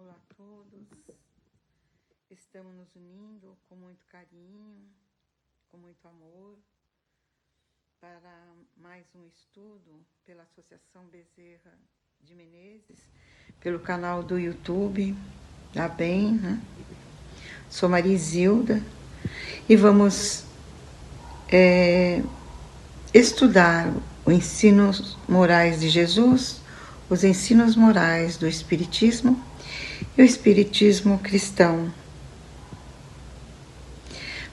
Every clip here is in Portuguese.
Olá a todos, estamos nos unindo com muito carinho, com muito amor, para mais um estudo pela Associação Bezerra de Menezes, pelo canal do YouTube, da BEM, né? Sou Maria Isilda e vamos estudar os ensinos morais de Jesus, os ensinos morais do Espiritismo e o Espiritismo cristão.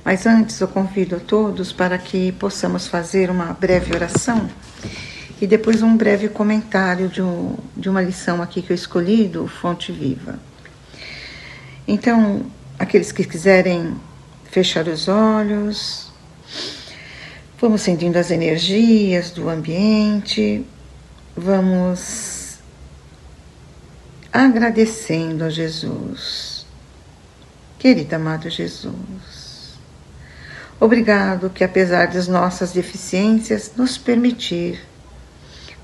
Mas antes eu convido a todos para que possamos fazer uma breve oração e depois um breve comentário de uma lição aqui que eu escolhi do Fonte Viva. Então, aqueles que quiserem fechar os olhos, vamos sentindo as energias do ambiente, vamos agradecendo a Jesus. Querido amado Jesus, obrigado que apesar das nossas deficiências, nos permitir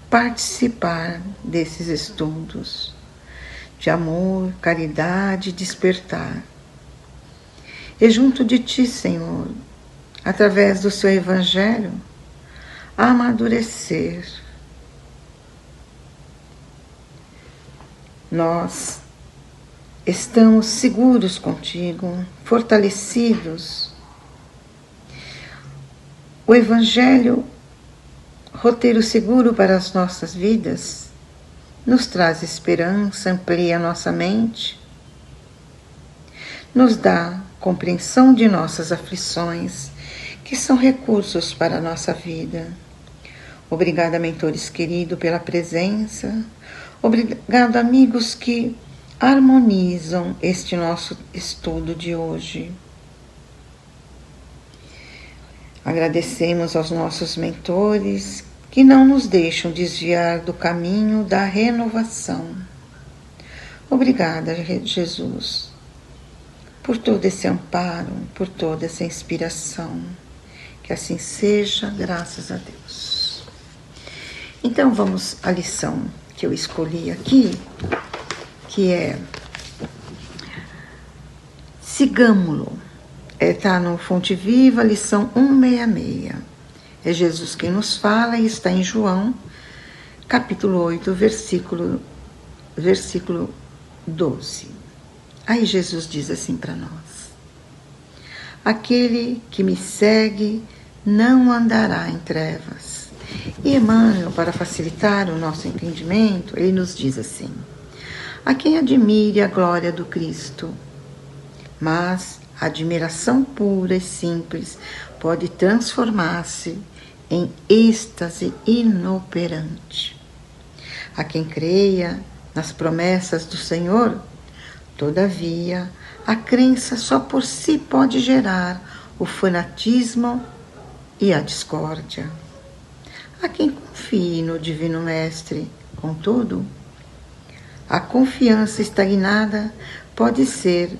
participar desses estudos de amor, caridade e despertar. E junto de Ti, Senhor, através do Seu Evangelho, amadurecer. Nós estamos seguros contigo, fortalecidos. O Evangelho, roteiro seguro para as nossas vidas, nos traz esperança, amplia nossa mente, nos dá compreensão de nossas aflições, que são recursos para a nossa vida. Obrigada, mentores queridos, pela presença. Obrigado, amigos que harmonizam este nosso estudo de hoje. Agradecemos aos nossos mentores que não nos deixam desviar do caminho da renovação. Obrigada, Jesus, por todo esse amparo, por toda essa inspiração. Que assim seja, graças a Deus. Então vamos à lição que eu escolhi aqui, que é sigamo-lo. Está no Fonte Viva, lição 166. É Jesus quem nos fala e está em João, capítulo 8, versículo 12. Aí Jesus diz assim para nós: aquele que me segue não andará em trevas. E Emmanuel, para facilitar o nosso entendimento, ele nos diz assim: a quem admire a glória do Cristo, mas a admiração pura e simples pode transformar-se em êxtase inoperante. A quem creia nas promessas do Senhor, todavia, a crença só por si pode gerar o fanatismo e a discórdia. A quem confie no Divino Mestre, contudo, a confiança estagnada pode ser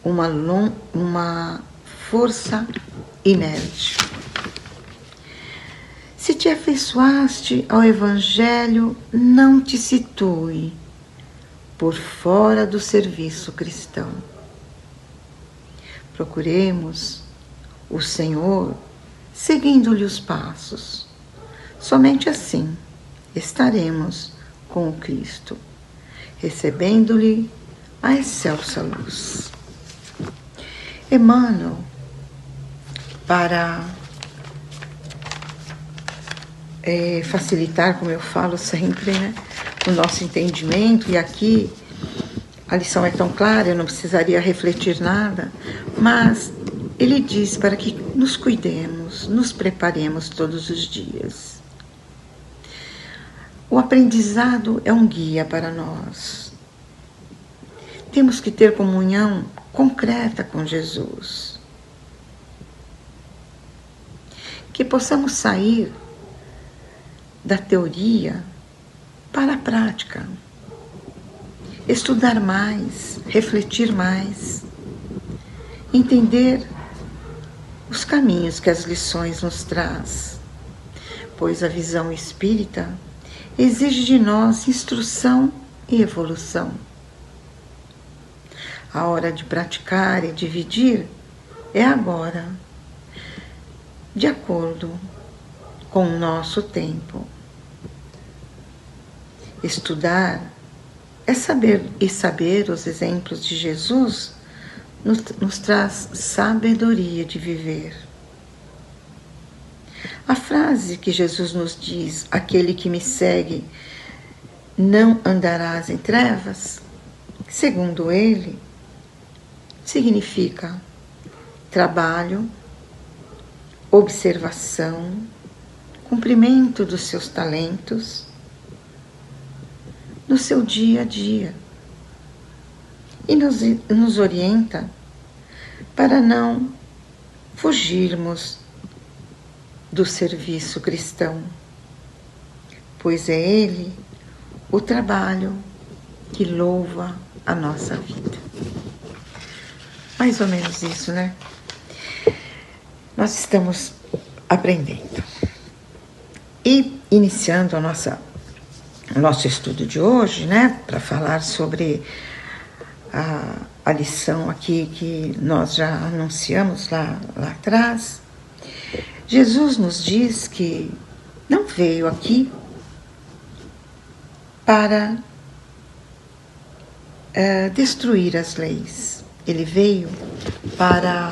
uma força inerte. Se te afeiçoaste ao Evangelho, não te situe por fora do serviço cristão. Procuremos o Senhor seguindo-lhe os passos. Somente assim estaremos com o Cristo, recebendo-lhe a excelsa luz. Emmanuel, para facilitar, como eu falo sempre, né, o nosso entendimento, e aqui a lição é tão clara, eu não precisaria refletir nada, mas ele diz para que nos cuidemos, nos preparemos todos os dias. O aprendizado é um guia para nós. Temos que ter comunhão concreta com Jesus. Que possamos sair da teoria para a prática. Estudar mais, refletir mais, entender os caminhos que as lições nos traz, pois a visão espírita exige de nós instrução e evolução. A hora de praticar e dividir é agora, de acordo com o nosso tempo. Estudar é saber, e saber os exemplos de Jesus nos traz sabedoria de viver. A frase que Jesus nos diz, aquele que me segue não andarás em trevas, segundo ele, significa trabalho, observação, cumprimento dos seus talentos no seu dia a dia e nos orienta para não fugirmos do serviço cristão, pois é ele o trabalho que louva a nossa vida. Mais ou menos isso, né? Nós estamos aprendendo. E iniciando o nosso estudo de hoje, né? Para falar sobre a lição aqui que nós já anunciamos lá atrás. Jesus nos diz que não veio aqui para destruir as leis. Ele veio para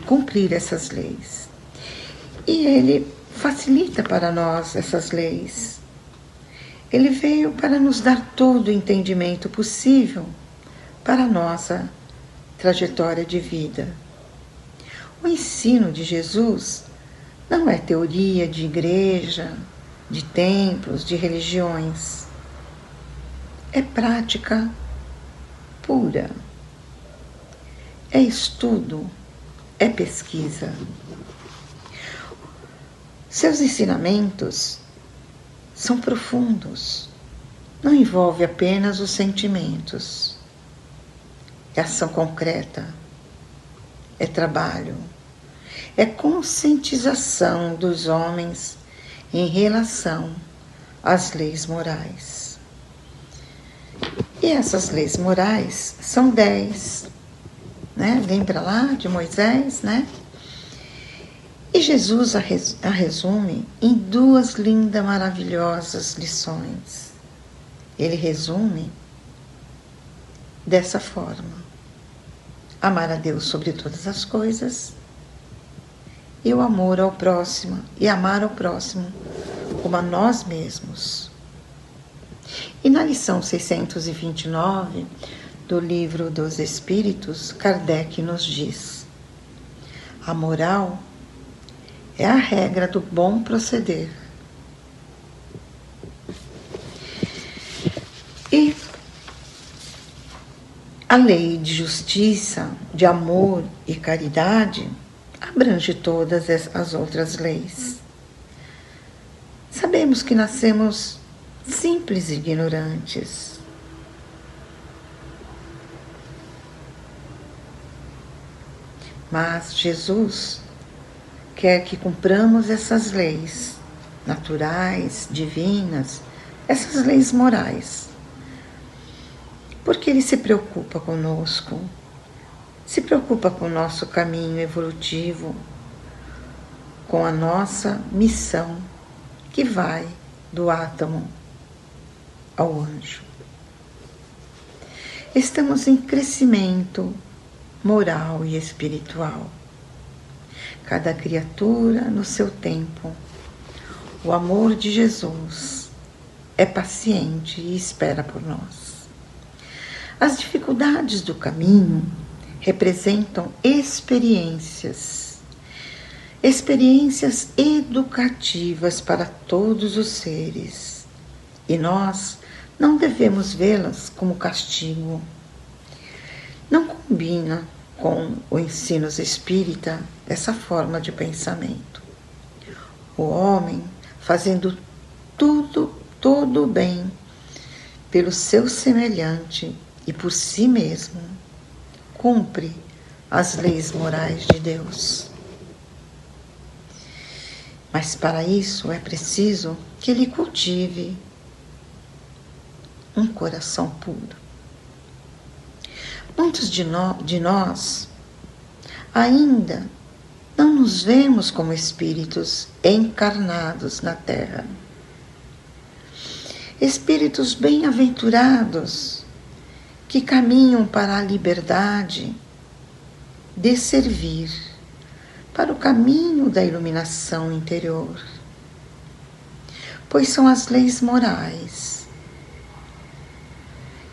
cumprir essas leis. E ele facilita para nós essas leis. Ele veio para nos dar todo o entendimento possível para a nossa trajetória de vida. O ensino de Jesus não é teoria de igreja, de templos, de religiões. É prática pura. É estudo, é pesquisa. Seus ensinamentos são profundos. Não envolve apenas os sentimentos. É ação concreta, é trabalho, é conscientização dos homens em relação às leis morais. E essas leis morais são 10, né? Lembra lá de Moisés, né? E Jesus a resume em 2 lindas, maravilhosas lições. Ele resume dessa forma: amar a Deus sobre todas as coisas e o amor ao próximo, e amar ao próximo como a nós mesmos. E na lição 629 do Livro dos Espíritos, Kardec nos diz: a moral é a regra do bom proceder. E a lei de justiça, de amor e caridade abrange todas as outras leis. Sabemos que nascemos simples e ignorantes. Mas Jesus quer que cumpramos essas leis naturais, divinas, essas leis morais. Porque Ele se preocupa conosco, se preocupa com o nosso caminho evolutivo, com a nossa missão, que vai do átomo ao anjo. Estamos em crescimento moral e espiritual. Cada criatura no seu tempo. O amor de Jesus é paciente e espera por nós. As dificuldades do caminho representam experiências educativas para todos os seres. E nós não devemos vê-las como castigo. Não combina com o ensino espírita essa forma de pensamento. O homem, fazendo todo o bem pelo seu semelhante e por si mesmo, cumpre as leis morais de Deus. Mas para isso é preciso que ele cultive um coração puro. Muitos de nós ainda não nos vemos como espíritos encarnados na Terra. Espíritos bem-aventurados que caminham para a liberdade de servir, para o caminho da iluminação interior. Pois são as leis morais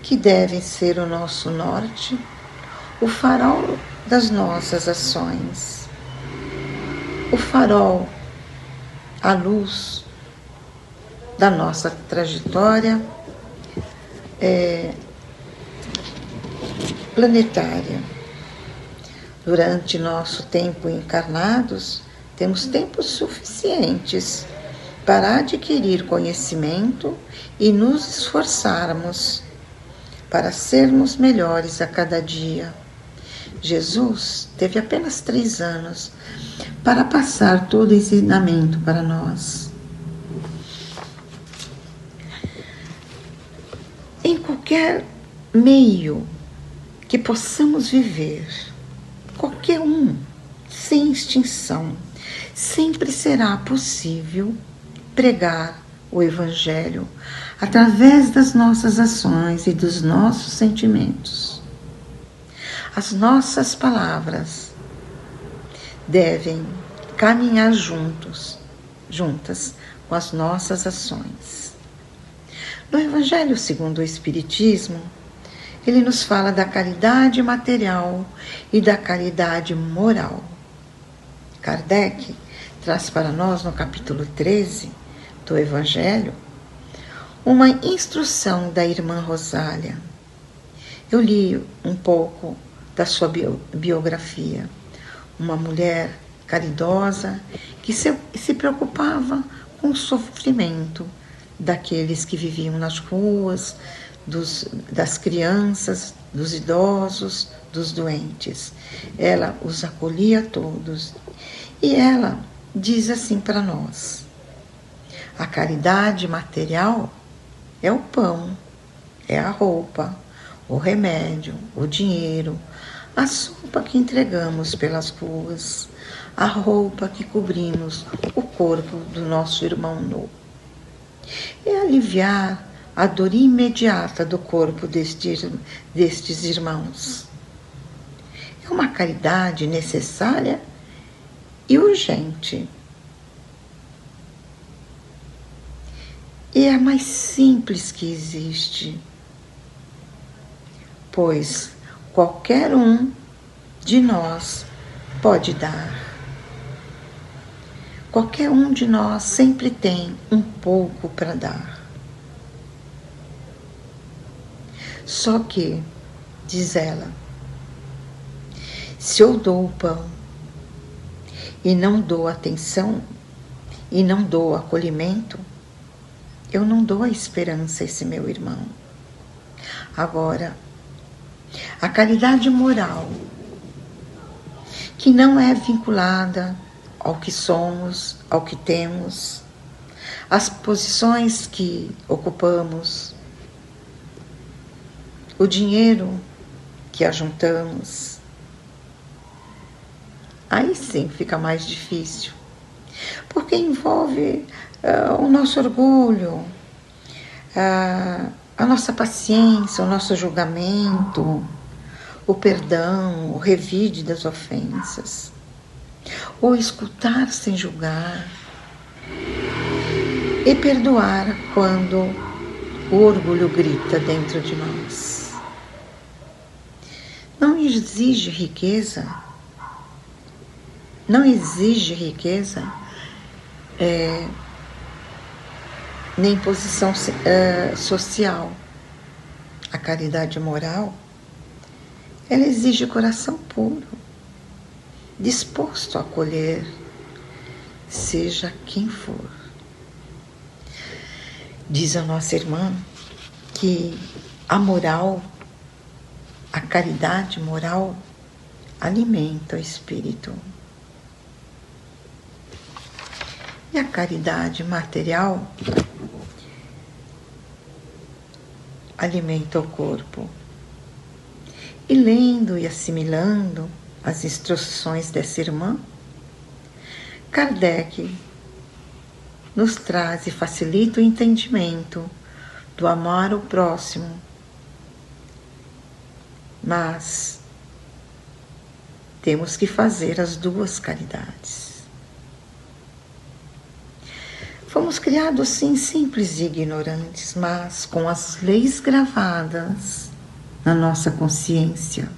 que devem ser o nosso norte, o farol das nossas ações, o farol, a luz da nossa trajetória planetária. Durante nosso tempo encarnados, temos tempos suficientes para adquirir conhecimento e nos esforçarmos para sermos melhores a cada dia. Jesus teve apenas 3 anos para passar todo o ensinamento para nós. Em qualquer meio que possamos viver, qualquer um, sem extinção, sempre será possível pregar o Evangelho através das nossas ações e dos nossos sentimentos. As nossas palavras devem caminhar juntas com as nossas ações. No Evangelho segundo o Espiritismo, ele nos fala da caridade material e da caridade moral. Kardec traz para nós, no capítulo 13 do Evangelho, uma instrução da irmã Rosália. Eu li um pouco da sua biografia. Uma mulher caridosa que se preocupava com o sofrimento daqueles que viviam nas ruas, das crianças, dos idosos, dos doentes. Ela os acolhia todos. E ela diz assim para nós: a caridade material é o pão, é a roupa, o remédio, o dinheiro, a sopa que entregamos pelas ruas, a roupa que cobrimos o corpo do nosso irmão nu. É aliviar a dor imediata do corpo destes irmãos. É uma caridade necessária e urgente. É a mais simples que existe, pois qualquer um de nós pode dar. Qualquer um de nós sempre tem um pouco para dar. Só que, diz ela, se eu dou o pão e não dou atenção e não dou acolhimento, eu não dou a esperança a esse meu irmão. Agora, a caridade moral, que não é vinculada ao que somos, ao que temos, às posições que ocupamos, o dinheiro que ajuntamos, aí sim fica mais difícil, porque envolve o nosso orgulho, a nossa paciência, o nosso julgamento, o perdão, o revide das ofensas, ou escutar sem julgar e perdoar quando o orgulho grita dentro de nós. Não exige riqueza, nem posição social. A caridade moral, ela exige coração puro, disposto a acolher, seja quem for. Diz a nossa irmã que a moral, a caridade moral, alimenta o espírito. E a caridade material alimenta o corpo. E lendo e assimilando as instruções dessa irmã, Kardec nos traz e facilita o entendimento do amar o próximo, mas temos que fazer as duas caridades. Fomos criados sim simples e ignorantes, mas com as leis gravadas na nossa consciência.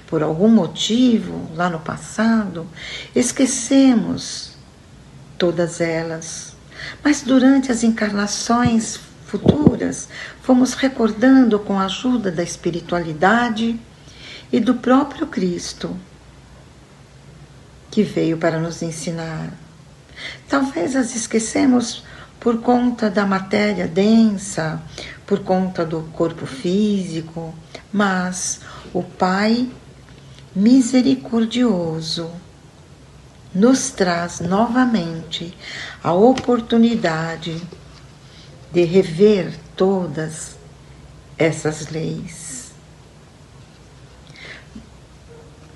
Por algum motivo, lá no passado, esquecemos todas elas, mas durante as encarnações futuras, fomos recordando com a ajuda da espiritualidade e do próprio Cristo, que veio para nos ensinar. Talvez as esquecemos por conta da matéria densa, por conta do corpo físico, mas o Pai misericordioso nos traz novamente a oportunidade de rever todas essas leis,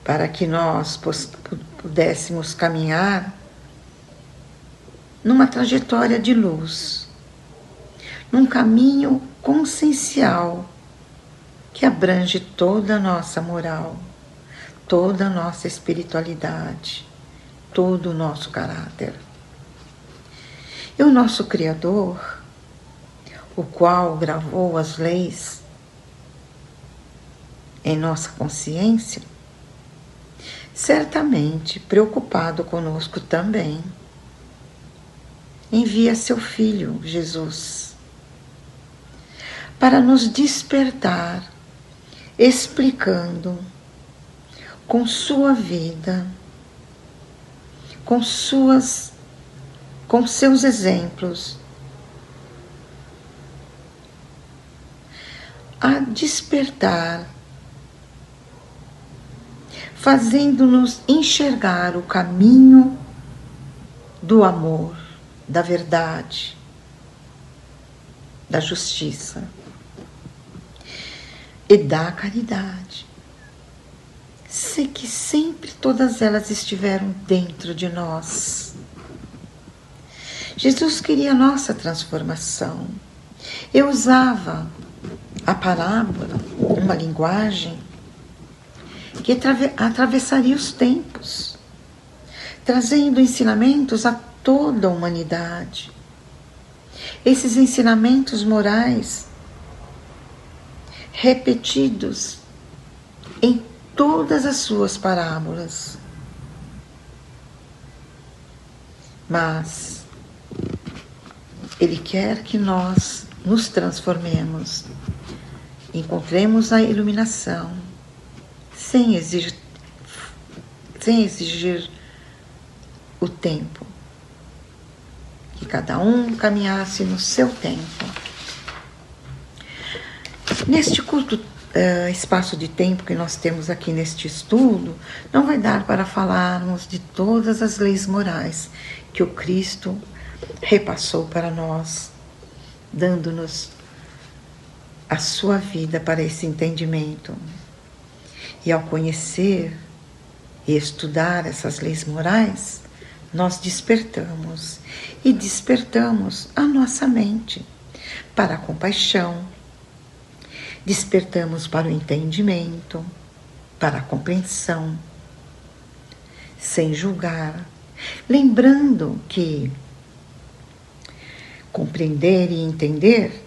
para que nós pudéssemos caminhar numa trajetória de luz, num caminho consciencial que abrange toda a nossa moral, toda a nossa espiritualidade, todo o nosso caráter. E o nosso Criador, o qual gravou as leis em nossa consciência, certamente preocupado conosco também, envia seu Filho, Jesus, para nos despertar, explicando com sua vida, com seus exemplos, a despertar, fazendo-nos enxergar o caminho do amor, da verdade, da justiça e da caridade. Sei que sempre todas elas estiveram dentro de nós. Jesus queria a nossa transformação. Eu usava a parábola, uma linguagem que atravessaria os tempos, trazendo ensinamentos a toda a humanidade. Esses ensinamentos morais repetidos em todas as suas parábolas. Mas Ele quer que nós nos transformemos, encontremos a iluminação, sem exigir o tempo, que cada um caminhasse no seu tempo. Neste curto espaço de tempo que nós temos aqui neste estudo, não vai dar para falarmos de todas as leis morais que o Cristo repassou para nós, dando-nos a sua vida para esse entendimento. E ao conhecer e estudar essas leis morais, nós despertamos a nossa mente para a compaixão, despertamos para o entendimento, para a compreensão, sem julgar, lembrando que compreender e entender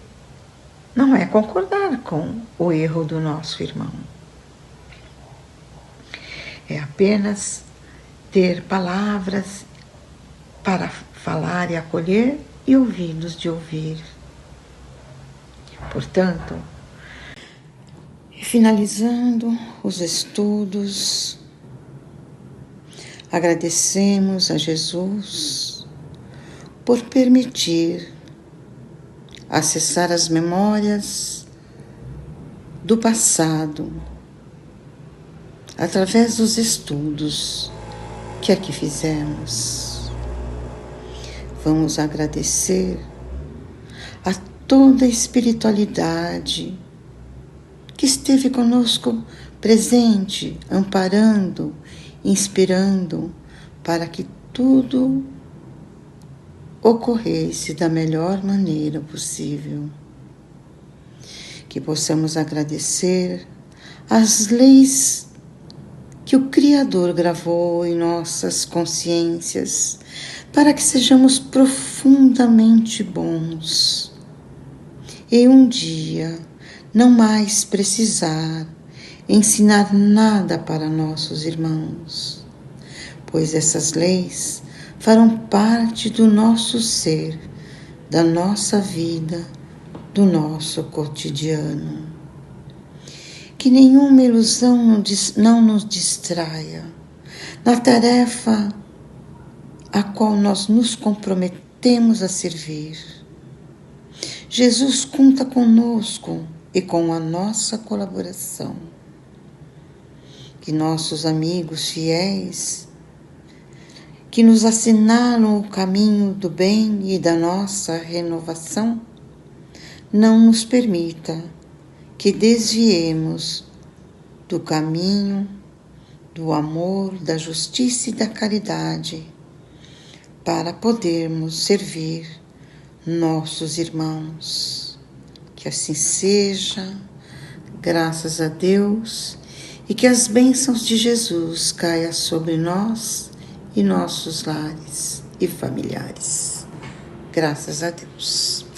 não é concordar com o erro do nosso irmão. É apenas ter palavras para falar e acolher e ouvidos de ouvir. Portanto, finalizando os estudos, agradecemos a Jesus por permitir acessar as memórias do passado através dos estudos que aqui fizemos. Vamos agradecer a toda a espiritualidade que esteve conosco presente, amparando, inspirando, para que tudo ocorresse da melhor maneira possível. Que possamos agradecer as leis que o Criador gravou em nossas consciências, para que sejamos profundamente bons e um dia não mais precisar ensinar nada para nossos irmãos, pois essas leis farão parte do nosso ser, da nossa vida, do nosso cotidiano. Que nenhuma ilusão não nos distraia na tarefa a qual nós nos comprometemos a servir. Jesus conta conosco e com a nossa colaboração. Que nossos amigos fiéis, que nos assinalam o caminho do bem e da nossa renovação, não nos permita que desviemos do caminho do amor, da justiça e da caridade, para podermos servir nossos irmãos. Que assim seja, graças a Deus, e que as bênçãos de Jesus caiam sobre nós e nossos lares e familiares. Graças a Deus.